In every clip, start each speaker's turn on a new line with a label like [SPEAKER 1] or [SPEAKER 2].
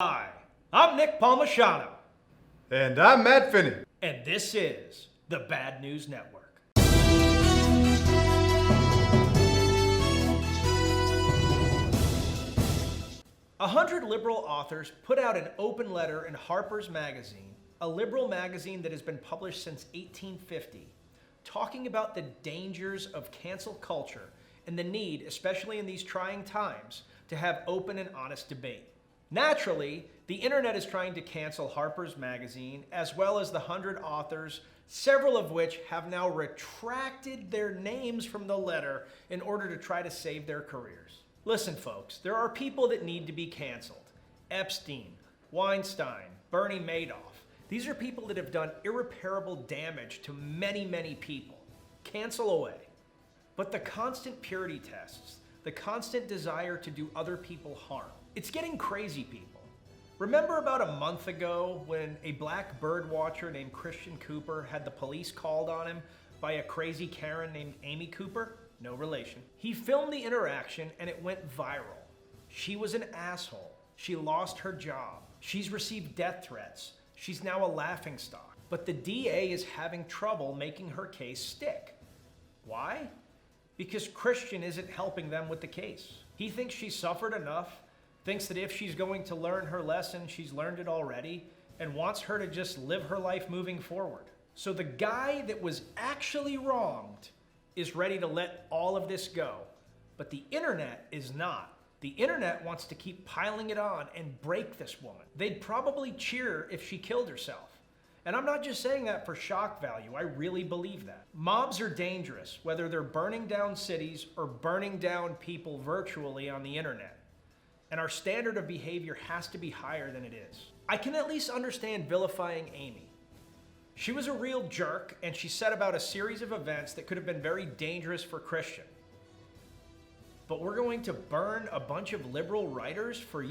[SPEAKER 1] Hi, I'm Nick Palmisano,
[SPEAKER 2] And I'm Matt Finney.
[SPEAKER 1] and this is the Bad News Network. A 100 liberal authors put out an open letter in Harper's Magazine, a liberal magazine that has been published since 1850, talking about the dangers of cancel culture and the need, especially in these trying times, to have open and honest debate. Naturally, the internet is trying to cancel Harper's Magazine, as well as the 100 authors, several of which have now retracted their names from the letter in order to try to save their careers. Listen, folks, there are people that need to be canceled. Epstein, Weinstein, Bernie Madoff. These are people that have done irreparable damage to many, many people. Cancel away. But the constant purity tests, the constant desire to do other people harm, it's getting crazy, people. Remember about a month ago when a black bird watcher named Christian Cooper had the police called on him by a crazy Karen named Amy Cooper? No relation. He filmed the interaction and it went viral. She was an asshole. She lost her job. She's received death threats. She's now a laughingstock. But the DA is having trouble making her case stick. Why? Because Christian isn't helping them with the case. He thinks she's suffered enough, thinks that if she's going to learn her lesson, she's learned it already, and wants her to just live her life moving forward. So the guy that was actually wronged is ready to let all of this go, but the internet is not. The internet wants to keep piling it on and break this woman. They'd probably cheer if she killed herself. And I'm not just saying that for shock value, I really believe that. Mobs are dangerous, whether they're burning down cities or burning down people virtually on the internet. And our standard of behavior has to be higher than it is. I can at least understand vilifying Amy. She was a real jerk, and she set about a series of events that could have been very dangerous for Christian. But we're going to burn a bunch of liberal writers for,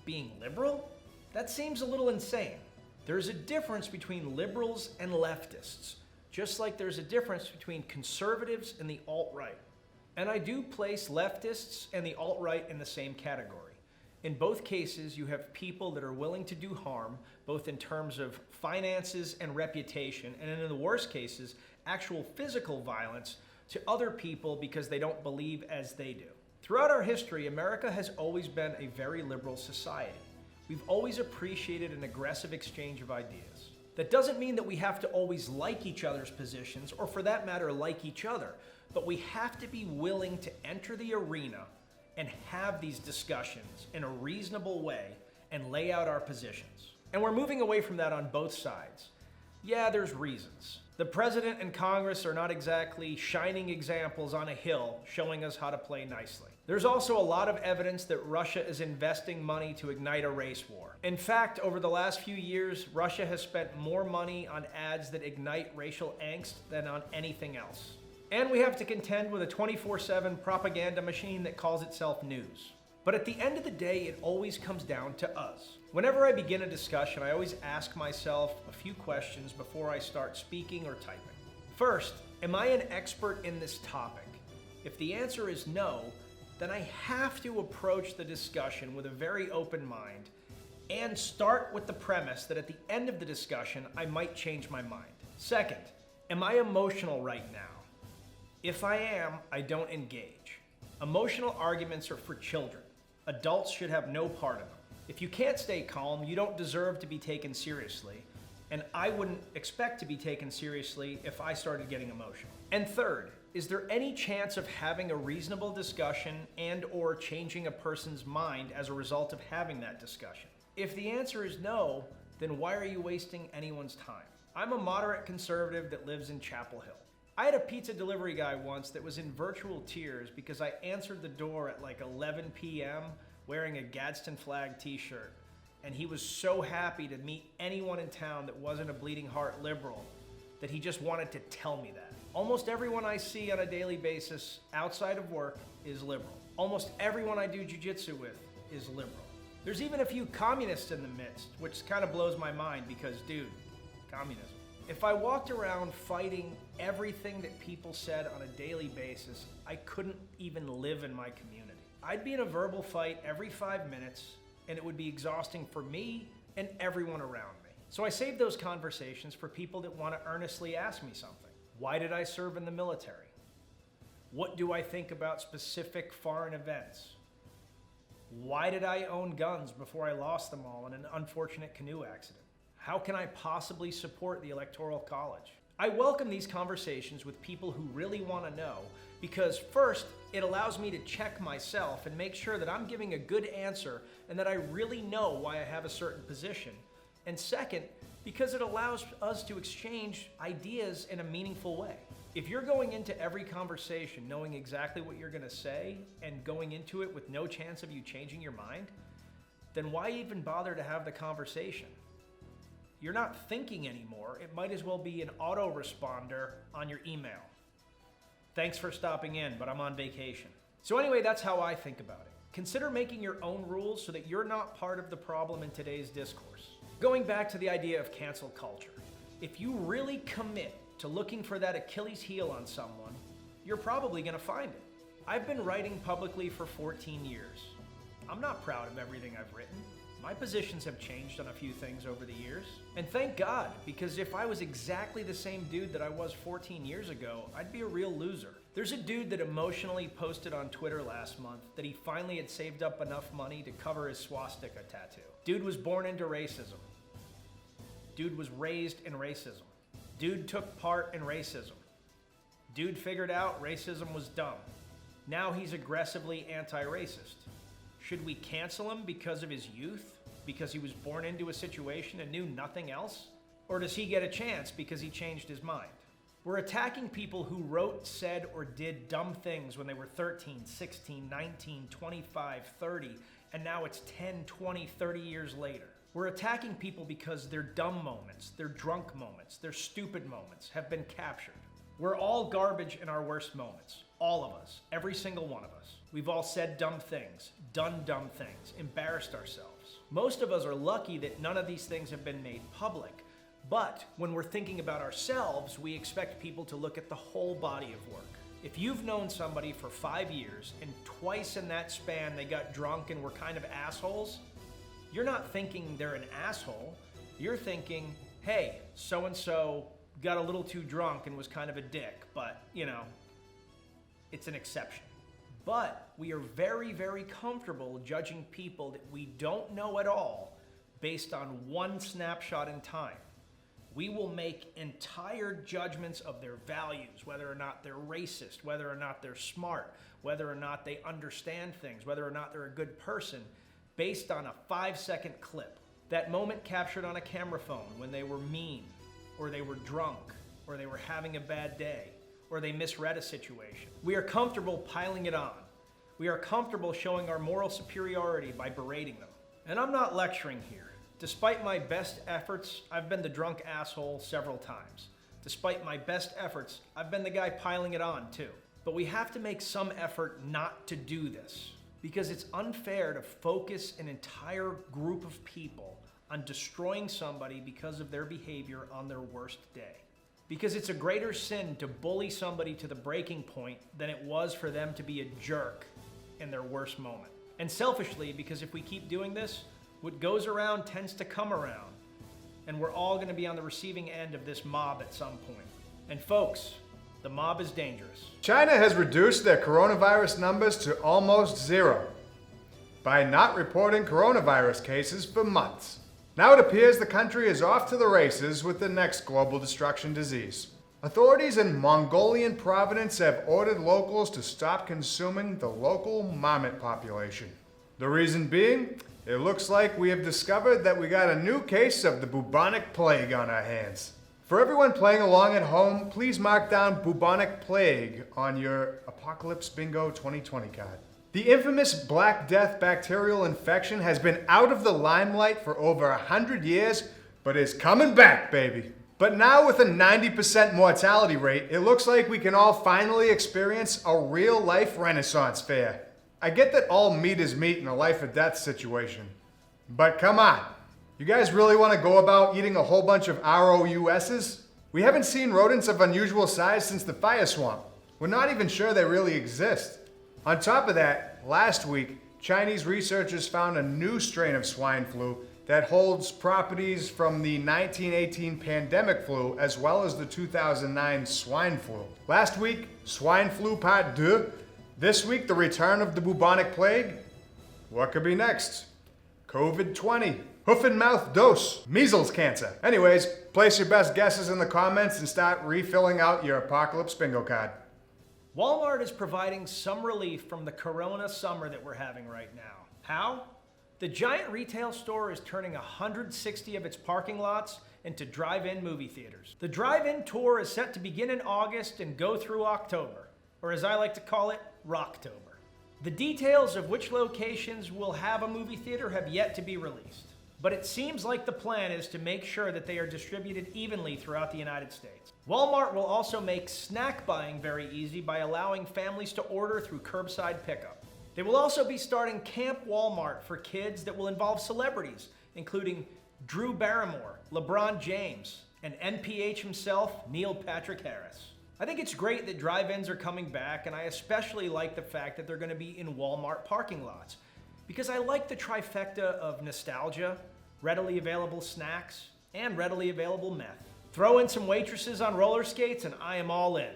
[SPEAKER 1] being liberal? That seems a little insane. There's a difference between liberals and leftists, just like there's a difference between conservatives and the alt-right. And I do place leftists and the alt-right in the same category. In both cases, you have people that are willing to do harm, both in terms of finances and reputation, and in the worst cases, actual physical violence to other people because they don't believe as they do. Throughout our history, America has always been a very liberal society. We've always appreciated an aggressive exchange of ideas. That doesn't mean that we have to always like each other's positions, or for that matter, like each other, but we have to be willing to enter the arena and have these discussions in a reasonable way and lay out our positions. And we're moving away from that on both sides. Yeah, there's reasons. The president and Congress are not exactly shining examples on a hill showing us how to play nicely. There's also a lot of evidence that Russia is investing money to ignite a race war. In fact, over the last few years, Russia has spent more money on ads that ignite racial angst than on anything else. And we have to contend with a 24/7 propaganda machine that calls itself news. But at the end of the day, it always comes down to us. Whenever I begin a discussion, I always ask myself a few questions before I start speaking or typing. First, am I an expert in this topic? If the answer is no, then I have to approach the discussion with a very open mind and start with the premise that at the end of the discussion, I might change my mind. Second, am I emotional right now? If I am, I don't engage. Emotional arguments are for children. Adults should have no part in them. If you can't stay calm, you don't deserve to be taken seriously, and I wouldn't expect to be taken seriously if I started getting emotional. And third, is there any chance of having a reasonable discussion and/or changing a person's mind as a result of having that discussion? If the answer is no, then why are you wasting anyone's time? I'm a moderate conservative that lives in Chapel Hill. I had a pizza delivery guy once that was in virtual tears because I answered the door at like 11 p.m. wearing a Gadsden flag t-shirt. And he was so happy to meet anyone in town that wasn't a bleeding heart liberal that he just wanted to tell me that. Almost everyone I see on a daily basis outside of work is liberal. Almost everyone I do jiu-jitsu with is liberal. There's even a few communists in the midst, which kind of blows my mind because, dude, communism. If I walked around fighting everything that people said on a daily basis, I couldn't even live in my community. I'd be in a verbal fight every 5 minutes, and it would be exhausting for me and everyone around me. So I saved those conversations for people that want to earnestly ask me something. Why did I serve in the military? What do I think about specific foreign events? Why did I own guns before I lost them all in an unfortunate canoe accident? How can I possibly support the Electoral College? I welcome these conversations with people who really want to know because first, it allows me to check myself and make sure that I'm giving a good answer and that I really know why I have a certain position. And second, because it allows us to exchange ideas in a meaningful way. If you're going into every conversation knowing exactly what you're going to say and going into it with no chance of you changing your mind, then why even bother to have the conversation? You're not thinking anymore. It might as well be an autoresponder on your email. Thanks for stopping in, but I'm on vacation. So anyway, that's how I think about it. Consider making your own rules so that you're not part of the problem in today's discourse. Going back to the idea of cancel culture, if you really commit to looking for that Achilles heel on someone, you're probably going to find it. I've been writing publicly for 14 years. I'm not proud of everything I've written. My positions have changed on a few things over the years. And thank God, because if I was exactly the same dude that I was 14 years ago, I'd be a real loser. There's a dude that emotionally posted on Twitter last month that he finally had saved up enough money to cover his swastika tattoo. Dude was born into racism. Dude was raised in racism. Dude took part in racism. Dude figured out racism was dumb. Now he's aggressively anti-racist. Should we cancel him because of his youth? Because he was born into a situation and knew nothing else? Or does he get a chance because he changed his mind? We're attacking people who wrote, said, or did dumb things when they were 13, 16, 19, 25, 30, and now it's 10, 20, 30 years later. We're attacking people because their dumb moments, their drunk moments, their stupid moments have been captured. We're all garbage in our worst moments. All of us. Every single one of us. We've all said dumb things, done dumb things, embarrassed ourselves. Most of us are lucky that none of these things have been made public. But when we're thinking about ourselves, we expect people to look at the whole body of work. If you've known somebody for 5 years and twice in that span they got drunk and were kind of assholes, you're not thinking they're an asshole. You're thinking, hey, so-and-so got a little too drunk and was kind of a dick, but, it's an exception. But we are very, very comfortable judging people that we don't know at all based on one snapshot in time. We will make entire judgments of their values, whether or not they're racist, whether or not they're smart, whether or not they understand things, whether or not they're a good person, based on a 5-second clip. That moment captured on a camera phone when they were mean, or they were drunk, or they were having a bad day, or they misread a situation. We are comfortable piling it on. We are comfortable showing our moral superiority by berating them. And I'm not lecturing here. Despite my best efforts, I've been the drunk asshole several times. Despite my best efforts, I've been the guy piling it on too. But we have to make some effort not to do this, because it's unfair to focus an entire group of people on destroying somebody because of their behavior on their worst day. Because it's a greater sin to bully somebody to the breaking point than it was for them to be a jerk in their worst moment. And selfishly, because if we keep doing this, what goes around tends to come around, and we're all going to be on the receiving end of this mob at some point. And folks, the mob is dangerous.
[SPEAKER 2] China has reduced their coronavirus numbers to almost zero by not reporting coronavirus cases for months. Now it appears the country is off to the races with the next global destruction disease. Authorities in Mongolian province have ordered locals to stop consuming the local marmot population. The reason being, it looks like we have discovered that we got a new case of the bubonic plague on our hands. For everyone playing along at home, please mark down bubonic plague on your Apocalypse Bingo 2020 card. The infamous Black Death bacterial infection has been out of the limelight for over 100 years, but is coming back, baby. But now with a 90% mortality rate, it looks like we can all finally experience a real-life Renaissance fair. I get that all meat is meat in a life or death situation, but come on. You guys really want to go about eating a whole bunch of ROUSs? We haven't seen rodents of unusual size since the fire swamp. We're not even sure they really exist. On top of that, last week, Chinese researchers found a new strain of swine flu that holds properties from the 1918 pandemic flu as well as the 2009 swine flu. Last week, swine flu part 2. This week, the return of the bubonic plague. What could be next? COVID-20. Hoof and mouth dose. Measles cancer. Anyways, place your best guesses in the comments and start refilling out your apocalypse bingo card.
[SPEAKER 1] Walmart is providing some relief from the corona summer that we're having right now. How? The giant retail store is turning 160 of its parking lots into drive-in movie theaters. The drive-in tour is set to begin in August and go through October, or as I like to call it, Rocktober. The details of which locations will have a movie theater have yet to be released, but it seems like the plan is to make sure that they are distributed evenly throughout the United States. Walmart will also make snack buying very easy by allowing families to order through curbside pickup. They will also be starting Camp Walmart for kids that will involve celebrities, including Drew Barrymore, LeBron James, and NPH himself, Neil Patrick Harris. I think it's great that drive-ins are coming back, and I especially like the fact that they're going to be in Walmart parking lots, because I like the trifecta of nostalgia, readily available snacks, and readily available meth. Throw in some waitresses on roller skates and I am all in.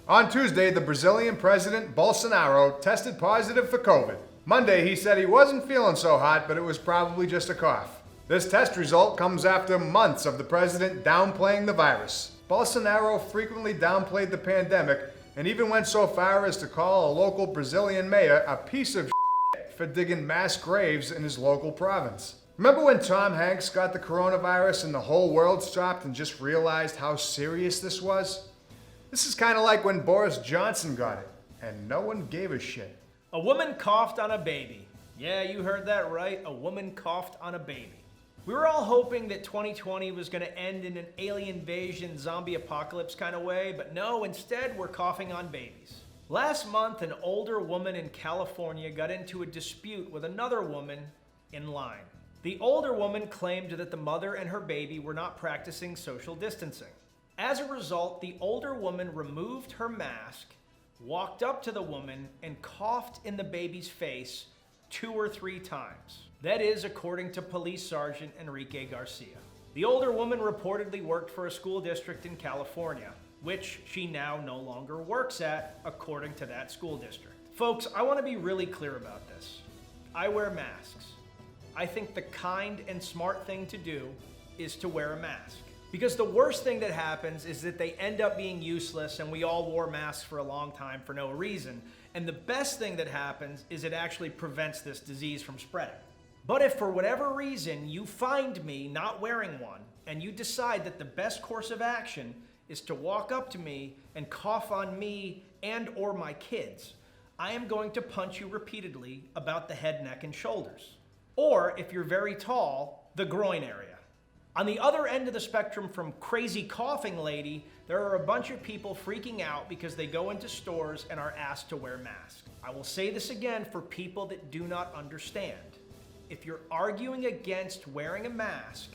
[SPEAKER 2] On Tuesday, the Brazilian president, Bolsonaro, tested positive for COVID. Monday, he said he wasn't feeling so hot, but it was probably just a cough. This test result comes after months of the president downplaying the virus. Bolsonaro frequently downplayed the pandemic and even went so far as to call a local Brazilian mayor a piece of shit for digging mass graves in his local province. Remember when Tom Hanks got the coronavirus and the whole world stopped and just realized how serious this was? This is kind of like when Boris Johnson got it and no one gave a shit.
[SPEAKER 1] A woman coughed on a baby. Yeah, you heard that right. A woman coughed on a baby. We were all hoping that 2020 was going to end in an alien invasion, zombie apocalypse kind of way, but no, instead we're coughing on babies. Last month, an older woman in California got into a dispute with another woman in line. The older woman claimed that the mother and her baby were not practicing social distancing. As a result, the older woman removed her mask, walked up to the woman, and coughed in the baby's face 2 or 3 times. That is, according to Police Sergeant Enrique Garcia. The older woman reportedly worked for a school district in California, which she now no longer works at, according to that school district. Folks, I want to be really clear about this. I wear masks. I think the kind and smart thing to do is to wear a mask. Because the worst thing that happens is that they end up being useless and we all wore masks for a long time for no reason. And the best thing that happens is it actually prevents this disease from spreading. But if for whatever reason you find me not wearing one and you decide that the best course of action is to walk up to me and cough on me and or my kids, I am going to punch you repeatedly about the head, neck, and shoulders. Or if you're very tall, the groin area. On the other end of the spectrum from crazy coughing lady, there are a bunch of people freaking out because they go into stores and are asked to wear masks. I will say this again for people that do not understand. If you're arguing against wearing a mask,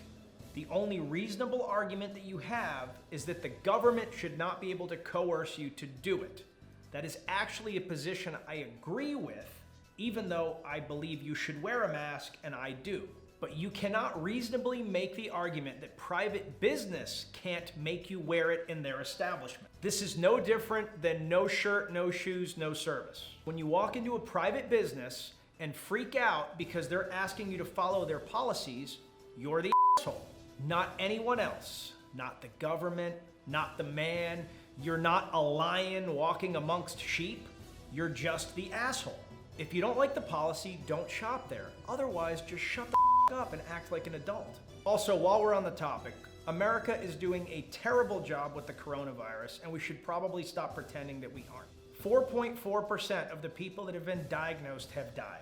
[SPEAKER 1] the only reasonable argument that you have is that the government should not be able to coerce you to do it. That is actually a position I agree with, even though I believe you should wear a mask, and I do. But you cannot reasonably make the argument that private business can't make you wear it in their establishment. This is no different than no shirt, no shoes, no service. When you walk into a private business and freak out because they're asking you to follow their policies, you're the asshole, not anyone else. Not the government, not the man. You're not a lion walking amongst sheep. You're just the asshole. If you don't like the policy, don't shop there. Otherwise, just shut the up and act like an adult. Also, while we're on the topic, America is doing a terrible job with the coronavirus, and we should probably stop pretending that we aren't. 4.4% of the people that have been diagnosed have died.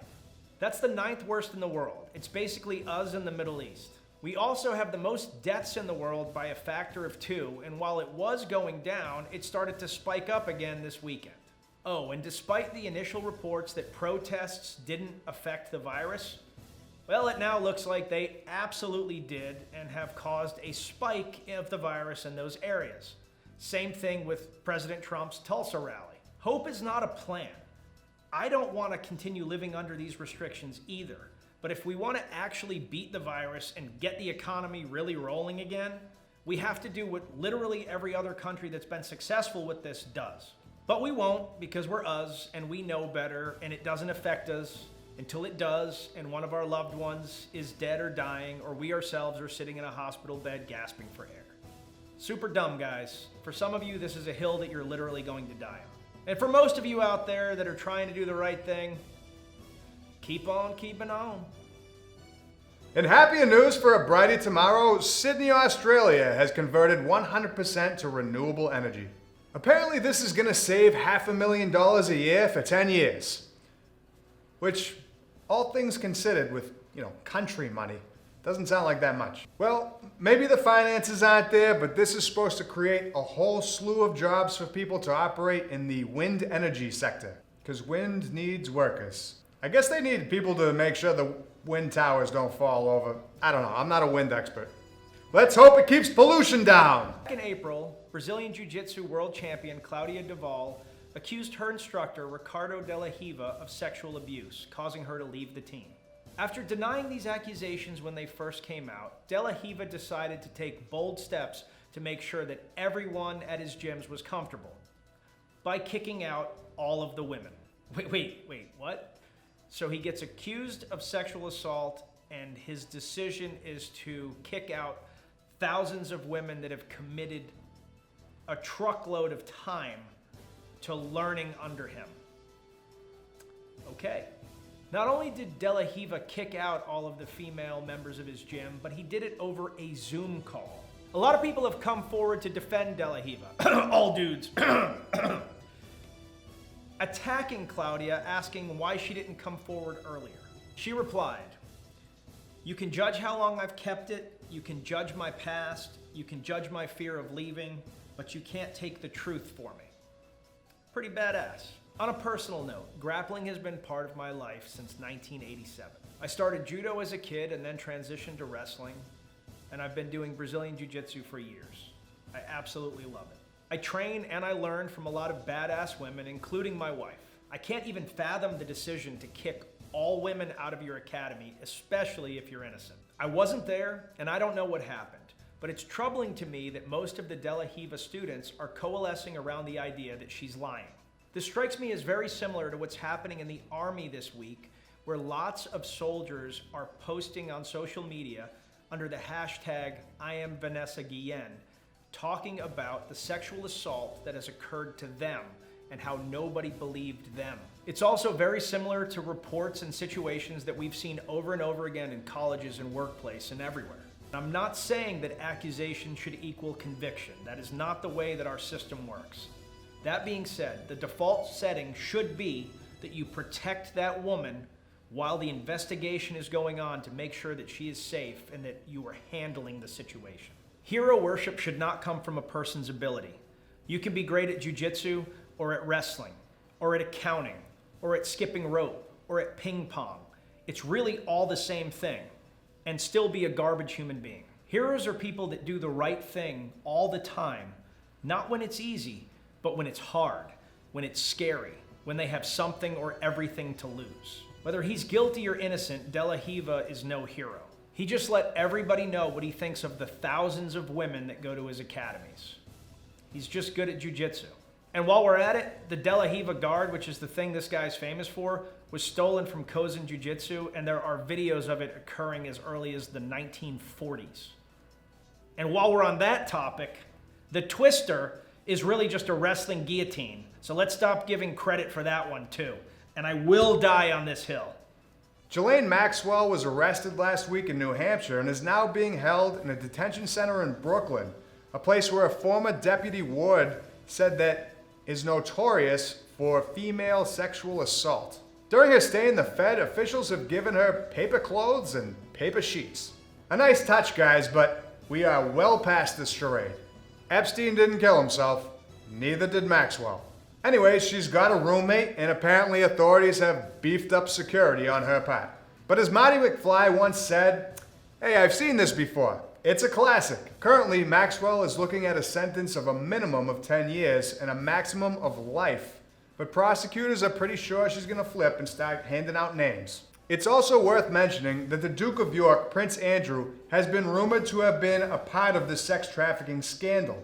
[SPEAKER 1] That's the 9th worst in the world. It's basically us in the Middle East. We also have the most deaths in the world by a factor of 2, and while it was going down, it started to spike up again this weekend. Oh, and despite the initial reports that protests didn't affect the virus, well, it now looks like they absolutely did and have caused a spike of the virus in those areas. Same thing with President Trump's Tulsa rally. Hope is not a plan. I don't want to continue living under these restrictions either. But if we want to actually beat the virus and get the economy really rolling again, we have to do what literally every other country that's been successful with this does. But we won't, because we're us and we know better, and it doesn't affect us until it does and one of our loved ones is dead or dying, or we ourselves are sitting in a hospital bed gasping for air. Super dumb, guys. For some of you, this is a hill that you're literally going to die on. And for most of you out there that are trying to do the right thing, keep on keeping on.
[SPEAKER 2] In happier news for a brighter tomorrow, Sydney, Australia has converted 100% to renewable energy. Apparently this is going to save $500,000 a year for 10 years. Which, all things considered with, country money, doesn't sound like that much. Well, maybe the finances aren't there, but this is supposed to create a whole slew of jobs for people to operate in the wind energy sector. Because wind needs workers. I guess they need people to make sure the wind towers don't fall over. I don't know, I'm not a wind expert. Let's hope it keeps pollution down.
[SPEAKER 1] Back in April, Brazilian Jiu-Jitsu world champion Claudia Duval accused her instructor Ricardo De La Riva of sexual abuse, causing her to leave the team. After denying these accusations when they first came out, De La Riva decided to take bold steps to make sure that everyone at his gyms was comfortable by kicking out all of the women. Wait, what? So he gets accused of sexual assault, and his decision is to kick out thousands of women that have committed a truckload of time to learning under him. Okay. Not only did De La Riva kick out all of the female members of his gym, but he did it over a Zoom call. A lot of people have come forward to defend De La Riva. All dudes. Attacking Claudia, asking why she didn't come forward earlier. She replied, "You can judge how long I've kept it, you can judge my past, you can judge my fear of leaving, but you can't take the truth for me." Pretty badass. On a personal note, grappling has been part of my life since 1987. I started judo as a kid and then transitioned to wrestling, and I've been doing Brazilian Jiu-Jitsu for years. I absolutely love it. I train and I learn from a lot of badass women, including my wife. I can't even fathom the decision to kick all women out of your academy, especially if you're innocent. I wasn't there, and I don't know what happened, but it's troubling to me that most of the De La Riva students are coalescing around the idea that she's lying. This strikes me as very similar to what's happening in the Army this week, where lots of soldiers are posting on social media under the hashtag #IamVanessaGuillen, talking about the sexual assault that has occurred to them and how nobody believed them. It's also very similar to reports and situations that we've seen over and over again in colleges and workplace and everywhere. I'm not saying that accusation should equal conviction. That is not the way that our system works. That being said, the default setting should be that you protect that woman while the investigation is going on to make sure that she is safe and that you are handling the situation. Hero worship should not come from a person's ability. You can be great at jiu-jitsu or at wrestling or at accounting or at skipping rope or at ping pong. It's really all the same thing and still be a garbage human being. Heroes are people that do the right thing all the time, not when it's easy, but when it's hard, when it's scary, when they have something or everything to lose. Whether he's guilty or innocent, De La Riva is no hero. He just let everybody know what he thinks of the thousands of women that go to his academies. He's just good at jiu-jitsu. And while we're at it, the De La Riva guard, which is the thing this guy's famous for, was stolen from Kozen Jiu-Jitsu, and there are videos of it occurring as early as the 1940s. And while we're on that topic, the twister is really just a wrestling guillotine. So let's stop giving credit for that one too. And I will die on this hill.
[SPEAKER 2] Ghislaine Maxwell was arrested last week in New Hampshire and is now being held in a detention center in Brooklyn, a place where a former deputy ward said that is notorious for female sexual assault. During her stay in the Fed, officials have given her paper clothes and paper sheets. A nice touch, guys, but we are well past this charade. Epstein didn't kill himself, neither did Maxwell. Anyways, she's got a roommate, and apparently authorities have beefed up security on her part. But as Marty McFly once said, "Hey, I've seen this before. It's a classic." Currently, Maxwell is looking at a sentence of a minimum of 10 years and a maximum of life but prosecutors are pretty sure she's going to flip and start handing out names. It's also worth mentioning that the Duke of York, Prince Andrew, has been rumored to have been a part of the sex trafficking scandal.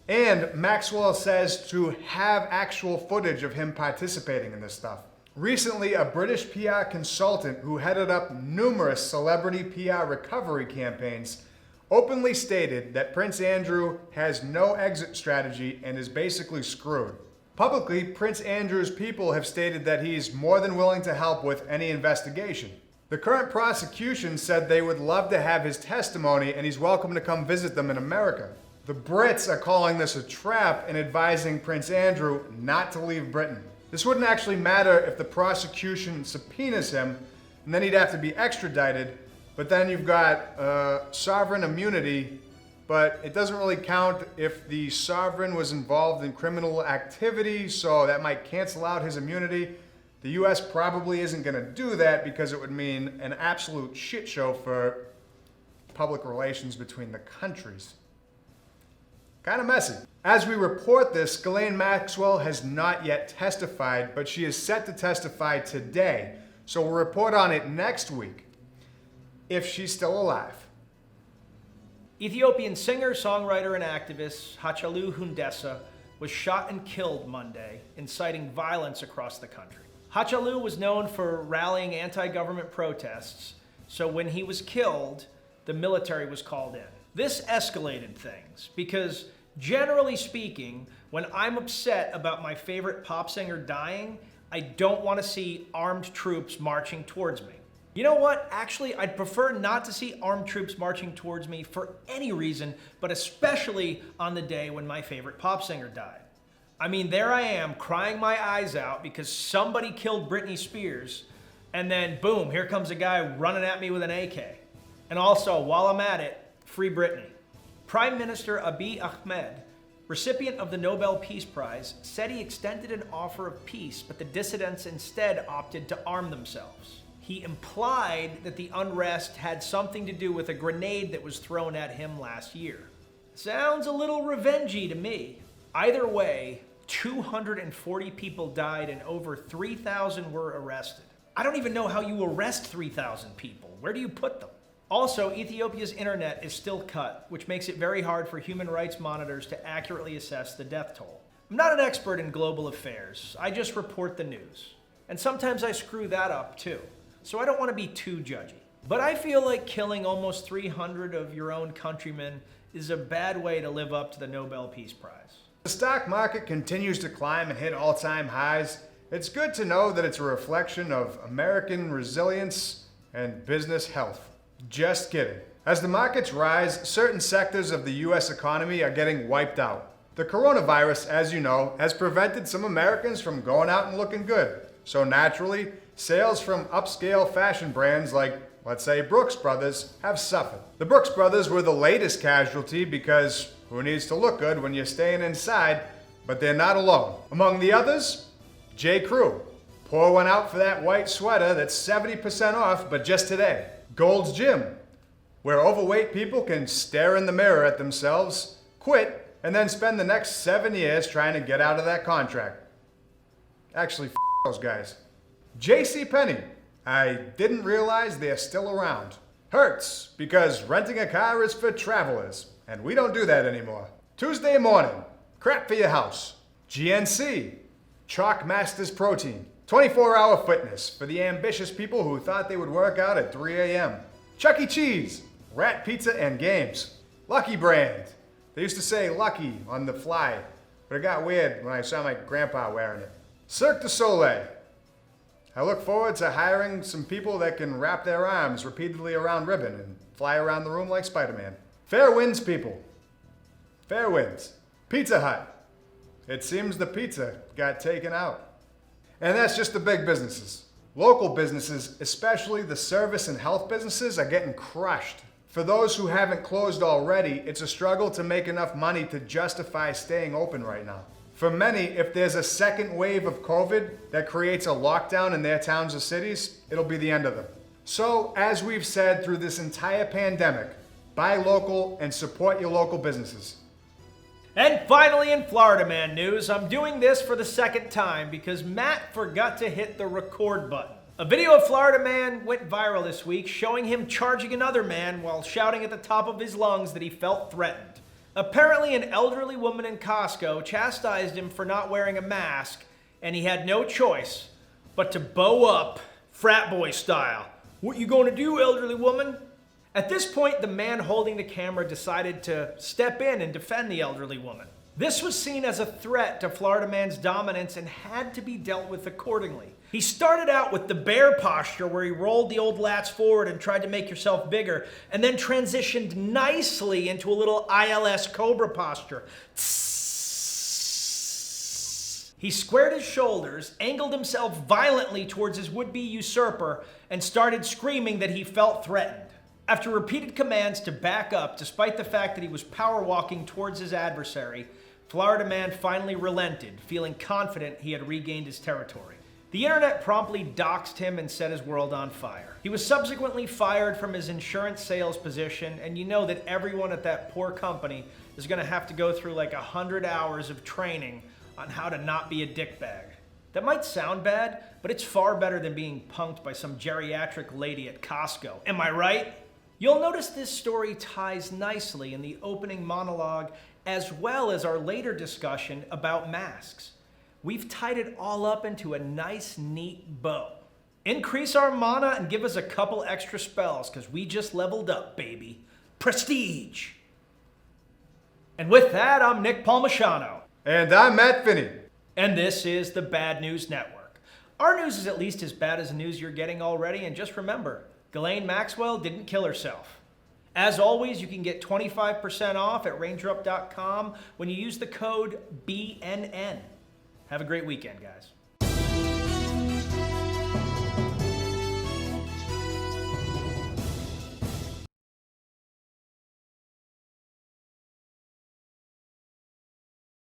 [SPEAKER 2] And Maxwell says to have actual footage of him participating in this stuff. Recently, a British PR consultant who headed up numerous celebrity PR recovery campaigns openly stated that Prince Andrew has no exit strategy and is basically screwed. Publicly, Prince Andrew's people have stated that he's more than willing to help with any investigation. The current prosecution said they would love to have his testimony and he's welcome to come visit them in America. The Brits are calling this a trap and advising Prince Andrew not to leave Britain. This wouldn't actually matter if the prosecution subpoenas him, and then he'd have to be extradited, but then you've got sovereign immunity, but it doesn't really count if the sovereign was involved in criminal activity, so that might cancel out his immunity. The US probably isn't going to do that because it would mean an absolute shit show for public relations between the countries. Kind of messy. As we report this, Ghislaine Maxwell has not yet testified, but she is set to testify today. So we'll report on it next week, if she's still alive.
[SPEAKER 1] Ethiopian singer, songwriter, and activist Hachalu Hundessa was shot and killed Monday, inciting violence across the country. Hachalu was known for rallying anti-government protests, so when he was killed, the military was called in. This escalated things because, generally speaking, when I'm upset about my favorite pop singer dying, I don't want to see armed troops marching towards me. You know what? Actually, I'd prefer not to see armed troops marching towards me for any reason, but especially on the day when my favorite pop singer died. I mean, there I am crying my eyes out because somebody killed Britney Spears, and then boom, here comes a guy running at me with an AK. And also, while I'm at it, free Britney. Prime Minister Abiy Ahmed, recipient of the Nobel Peace Prize, said he extended an offer of peace, but the dissidents instead opted to arm themselves. He implied that the unrest had something to do with a grenade that was thrown at him last year. Sounds a little revengey to me. Either way, 240 people died and over 3,000 were arrested. I don't even know how you arrest 3,000 people. Where do you put them? Also, Ethiopia's internet is still cut, which makes it very hard for human rights monitors to accurately assess the death toll. I'm not an expert in global affairs. I just report the news. And sometimes I screw that up too. So I don't want to be too judgy. But I feel like killing almost 300 of your own countrymen is a bad way to live up to the Nobel Peace Prize.
[SPEAKER 2] The stock market continues to climb and hit all-time highs. It's good to know that it's a reflection of American resilience and business health. Just kidding. As the markets rise, certain sectors of the US economy are getting wiped out. The coronavirus, as you know, has prevented some Americans from going out and looking good. So naturally, sales from upscale fashion brands like, let's say, Brooks Brothers have suffered. The Brooks Brothers were the latest casualty because who needs to look good when you're staying inside? But they're not alone. Among the others, J. Crew. Pour one out for that white sweater that's 70% off, but just today. Gold's Gym, where overweight people can stare in the mirror at themselves, quit, and then spend the next 7 years trying to get out of that contract. Actually, those guys. JCPenney. I didn't realize they're still around. Hertz, because renting a car is for travelers, and we don't do that anymore. Tuesday Morning, crap for your house. GNC, Chalk Masters Protein. 24-hour fitness for the ambitious people who thought they would work out at 3 a.m. Chuck E. Cheese, rat pizza and games. Lucky Brand. They used to say Lucky on the fly, but it got weird when I saw my grandpa wearing it. Cirque du Soleil. I look forward to hiring some people that can wrap their arms repeatedly around ribbon and fly around the room like Spider-Man. Fair winds, people. Fair winds. Pizza Hut. It seems the pizza got taken out. And that's just the big businesses. Local businesses, especially the service and health businesses, are getting crushed. For those who haven't closed already, it's a struggle to make enough money to justify staying open right now. For many, if there's a second wave of COVID that creates a lockdown in their towns or cities, it'll be the end of them. So, as we've said through this entire pandemic, buy local and support your local businesses.
[SPEAKER 1] And finally, in Florida Man news, I'm doing this for the second time because Matt forgot to hit the record button. A video of Florida Man went viral this week showing him charging another man while shouting at the top of his lungs that he felt threatened. Apparently, an elderly woman in Costco chastised him for not wearing a mask, and he had no choice but to bow up, frat boy style. "What you gonna do, elderly woman?" At this point, the man holding the camera decided to step in and defend the elderly woman. This was seen as a threat to Florida Man's dominance and had to be dealt with accordingly. He started out with the bear posture where he rolled the old lats forward and tried to make yourself bigger, and then transitioned nicely into a little ILS cobra posture. He squared his shoulders, angled himself violently towards his would-be usurper, and started screaming that he felt threatened. After repeated commands to back up, despite the fact that he was power walking towards his adversary, Florida Man finally relented, feeling confident he had regained his territory. The internet promptly doxed him and set his world on fire. He was subsequently fired from his insurance sales position, and you know that everyone at that poor company is going to have to go through like 100 hours of training on how to not be a dickbag. That might sound bad, but it's far better than being punked by some geriatric lady at Costco. Am I right? You'll notice this story ties nicely in the opening monologue as well as our later discussion about masks. We've tied it all up into a nice, neat bow. Increase our mana and give us a couple extra spells, because we just leveled up, baby. Prestige! And with that, I'm Nick Palmisano.
[SPEAKER 2] And I'm Matt Finney.
[SPEAKER 1] And this is the Bad News Network. Our news is at least as bad as the news you're getting already, and just remember, Ghislaine Maxwell didn't kill herself. As always, you can get 25% off at rangerup.com when you use the code BNN. Have a great weekend, guys.